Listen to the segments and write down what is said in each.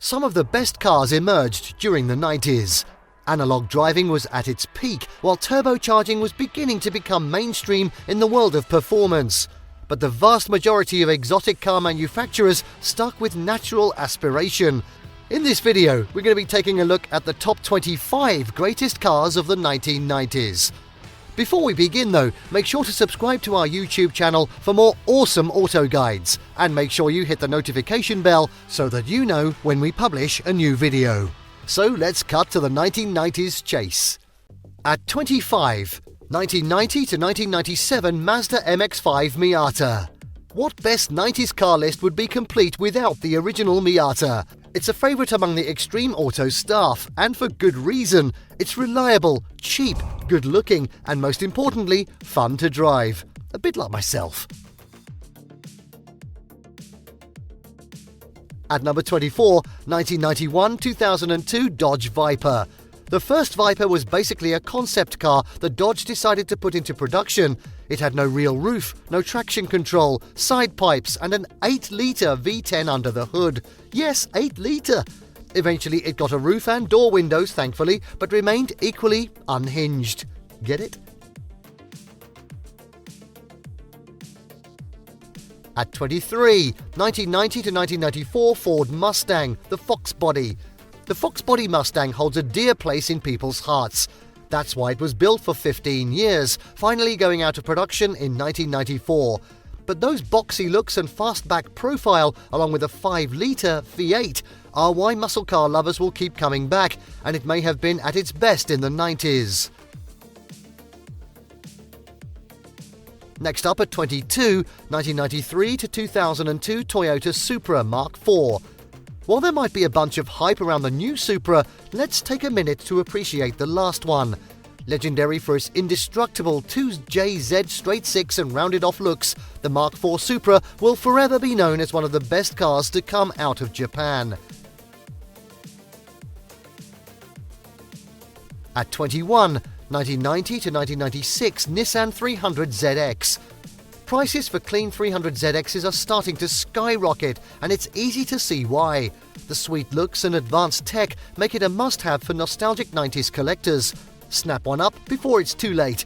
Some of the best cars emerged during the 90s. Analog driving was at its peak, while turbocharging was beginning to become mainstream in the world of performance. But the vast majority of exotic car manufacturers stuck with natural aspiration. In this video, we're going to be taking a look at the top 25 greatest cars of the 1990s. Before we begin though, make sure to subscribe to our YouTube channel for more awesome auto guides, and make sure you hit the notification bell so that you know when we publish a new video. So let's cut to the 1990s chase. At 25, 1990 to 1997 Mazda MX-5 Miata. What best 90s car list would be complete without the original Miata? It's a favourite among the Extreme Auto staff, and for good reason. It's reliable, cheap, good-looking, and most importantly, fun to drive. A bit like myself. At number 24, 1991-2002 Dodge Viper. The first Viper was basically a concept car that Dodge decided to put into production. It had no real roof, no traction control, side pipes, and an 8-litre V10 under the hood. Yes, 8-litre! Eventually it got a roof and door windows, thankfully, but remained equally unhinged. Get it? At 23, 1990 to 1994 Ford Mustang, the Foxbody. The Foxbody Mustang holds a dear place in people's hearts. That's why it was built for 15 years, finally going out of production in 1994. But those boxy looks and fastback profile, along with a 5-litre V8, are why muscle car lovers will keep coming back, and it may have been at its best in the 90s. Next up at 22, 1993 to 2002 Toyota Supra Mark IV. While there might be a bunch of hype around the new Supra, let's take a minute to appreciate the last one. Legendary for its indestructible 2JZ straight six and rounded off looks, the Mark IV Supra will forever be known as one of the best cars to come out of Japan. At 21, 1990 to 1996 Nissan 300ZX. Prices for clean 300ZXs are starting to skyrocket, and it's easy to see why. The sweet looks and advanced tech make it a must-have for nostalgic 90s collectors. Snap one up before it's too late.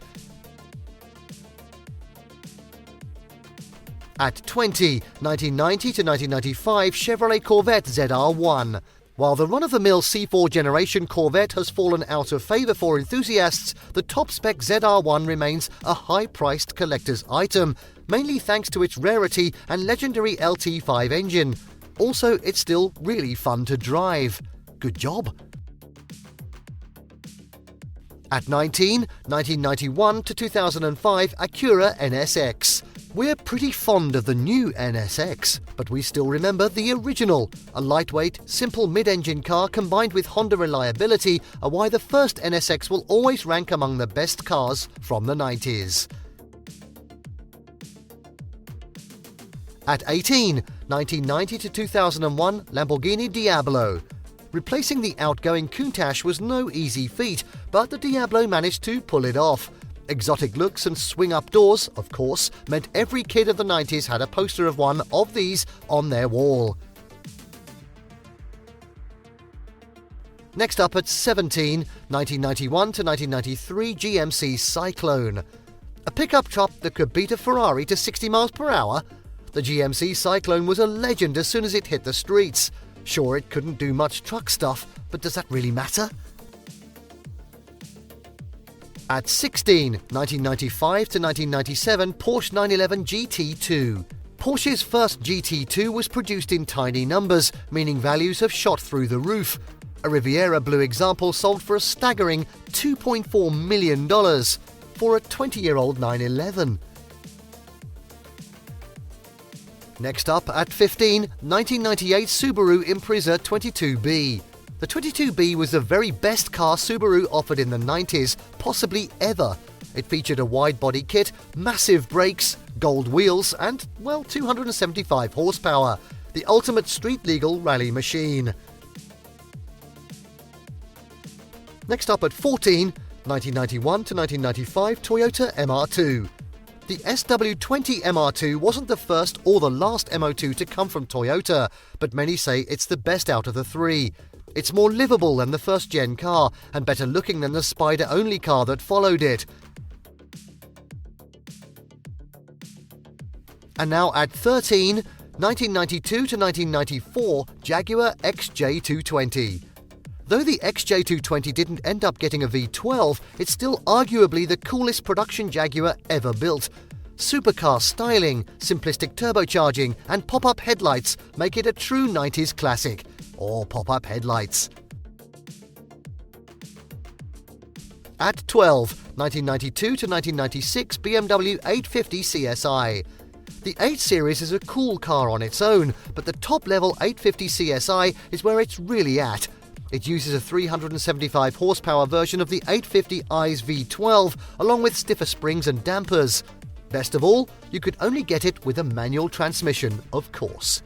At 20, 1990 to 1995 Chevrolet Corvette ZR1. While the run-of-the-mill C4 generation Corvette has fallen out of favour for enthusiasts, the top-spec ZR1 remains a high-priced collector's item, mainly thanks to its rarity and legendary LT5 engine. Also, it's still really fun to drive. Good job! At 19, 1991 to 2005 Acura NSX. We're pretty fond of the new NSX, but we still remember the original. A lightweight, simple mid-engine car combined with Honda reliability are why the first NSX will always rank among the best cars from the 90s. At 18, 1990 to 2001 Lamborghini Diablo. Replacing the outgoing Countach was no easy feat, but the Diablo managed to pull it off. Exotic looks and swing-up doors, of course, meant every kid of the 90s had a poster of one of these on their wall. Next up at 17, 1991 to 1993 GMC Syclone. A pickup truck that could beat a Ferrari to 60 miles per hour? The GMC Syclone was a legend as soon as it hit the streets. Sure, it couldn't do much truck stuff, but does that really matter? At 16, 1995 to 1997 Porsche 911 GT2. Porsche's first GT2 was produced in tiny numbers, meaning values have shot through the roof. A Riviera Blue example sold for a staggering $2.4 million for a 20-year-old 911. Next up at 15, 1998 Subaru Impreza 22B. The 22B was the very best car Subaru offered in the 90s, possibly ever. It featured a wide-body kit, massive brakes, gold wheels, and, well, 275 horsepower. The ultimate street-legal rally machine. Next up at 14, 1991 to 1995 Toyota MR2. The SW20 MR2 wasn't the first or the last MO2 to come from Toyota, but many say it's the best out of the three. It's more livable than the first-gen car, and better looking than the Spider-only car that followed it. And now at 13, 1992 to 1994 Jaguar XJ220. Though the XJ220 didn't end up getting a V12, it's still arguably the coolest production Jaguar ever built. Supercar styling, simplistic turbocharging, and pop-up headlights make it a true 90s classic. Or pop-up headlights. At 12, 1992 to 1996 BMW 850 CSI. The 8 Series is a cool car on its own, but the top-level 850 CSI is where it's really at. It uses a 375 horsepower version of the 850i's V12, along with stiffer springs and dampers. Best of all, you could only get it with a manual transmission, of course.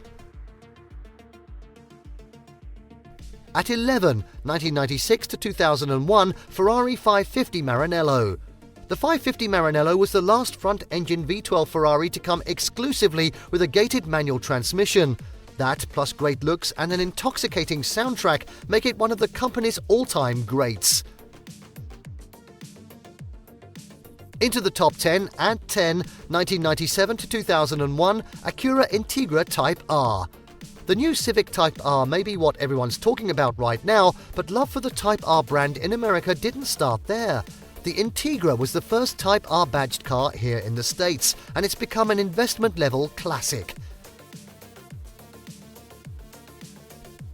At 11, 1996 to 2001 Ferrari 550 Maranello. The 550 Maranello was the last front-engine V12 Ferrari to come exclusively with a gated manual transmission. That, plus great looks and an intoxicating soundtrack, make it one of the company's all-time greats. Into the top 10 at 10, 1997 to 2001 Acura Integra Type R. The new Civic Type R may be what everyone's talking about right now, but love for the Type R brand in America didn't start there. The Integra was the first Type R badged car here in the States, and it's become an investment-level classic.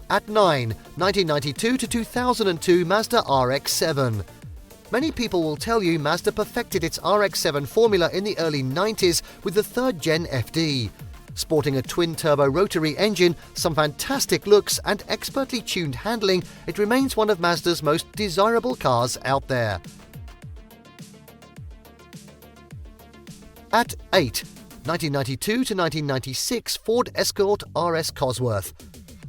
At 9, 1992 to 2002 Mazda RX-7. Many people will tell you Mazda perfected its RX-7 formula in the early 90s with the 3rd Gen FD. Sporting a twin-turbo rotary engine, some fantastic looks and expertly tuned handling, it remains one of Mazda's most desirable cars out there. At 8, 1992 to 1996 Ford Escort RS Cosworth.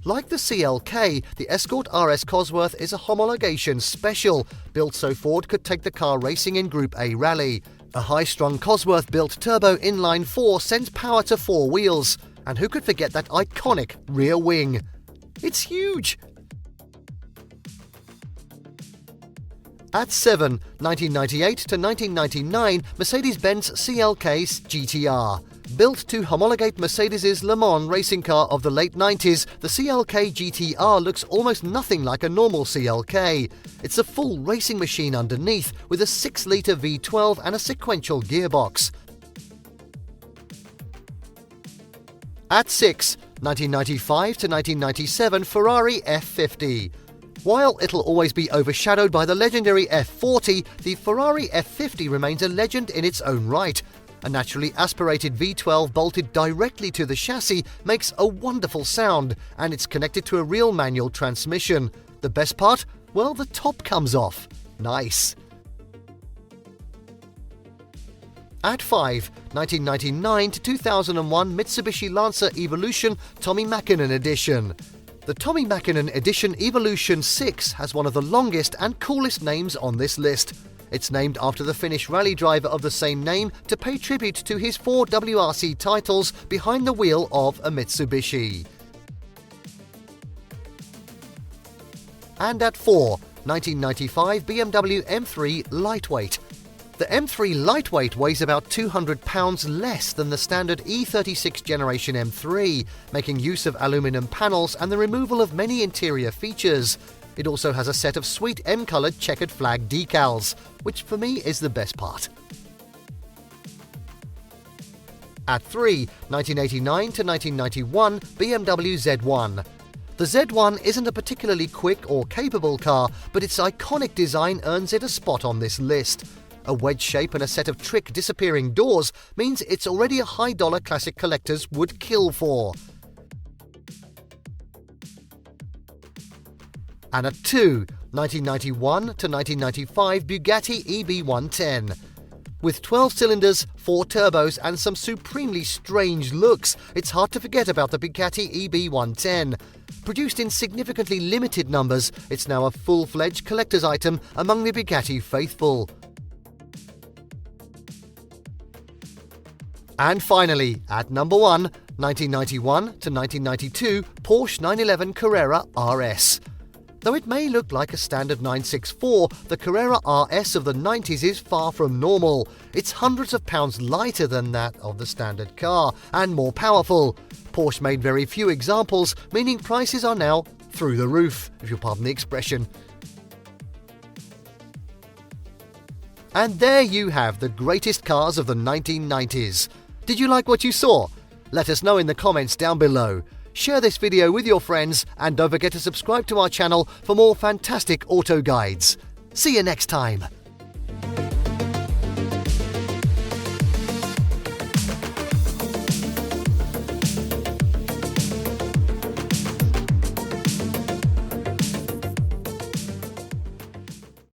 Like the CLK, the Escort RS Cosworth is a homologation special, built so Ford could take the car racing in Group A rally. A high-strung Cosworth-built turbo inline-4 sends power to 4 wheels. And who could forget that iconic rear wing? It's huge! At 7, 1998 to 1999 Mercedes-Benz CLK GTR. Built to homologate Mercedes' Le Mans racing car of the late 90s, the CLK GTR looks almost nothing like a normal CLK. It's a full racing machine underneath, with a 6-litre V12 and a sequential gearbox. At 6, 1995 to 1997 Ferrari F50. While it'll always be overshadowed by the legendary F40, the Ferrari F50 remains a legend in its own right. A naturally aspirated V12 bolted directly to the chassis makes a wonderful sound, and it's connected to a real manual transmission. The best part? Well, the top comes off. Nice. At 5, 1999 to 2001 Mitsubishi Lancer Evolution Tommi Mäkinen Edition. The Tommi Mäkinen Edition Evolution 6 has one of the longest and coolest names on this list. It's named after the Finnish rally driver of the same name to pay tribute to his 4 WRC titles behind the wheel of a Mitsubishi. And at 4, 1995 BMW M3 Lightweight. The M3 Lightweight weighs about 200 pounds less than the standard E36 generation M3, making use of aluminum panels and the removal of many interior features. It also has a set of sweet M-coloured checkered flag decals, which for me is the best part. At 3, 1989 to 1991 BMW Z1. The Z1 isn't a particularly quick or capable car, but its iconic design earns it a spot on this list. A wedge shape and a set of trick disappearing doors means it's already a high-dollar classic collectors would kill for. And at 2, 1991 to 1995 Bugatti EB110. With 12 cylinders, 4 turbos and some supremely strange looks, it's hard to forget about the Bugatti EB110. Produced in significantly limited numbers, it's now a full-fledged collector's item among the Bugatti faithful. And finally, at number 1, 1991 to 1992 Porsche 911 Carrera RS. Though it may look like a standard 964, the Carrera RS of the 90s is far from normal. It's hundreds of pounds lighter than that of the standard car, and more powerful. Porsche made very few examples, meaning prices are now through the roof, if you'll pardon the expression. And there you have the greatest cars of the 1990s. Did you like what you saw? Let us know in the comments down below. Share this video with your friends and don't forget to subscribe to our channel for more fantastic auto guides. See you next time.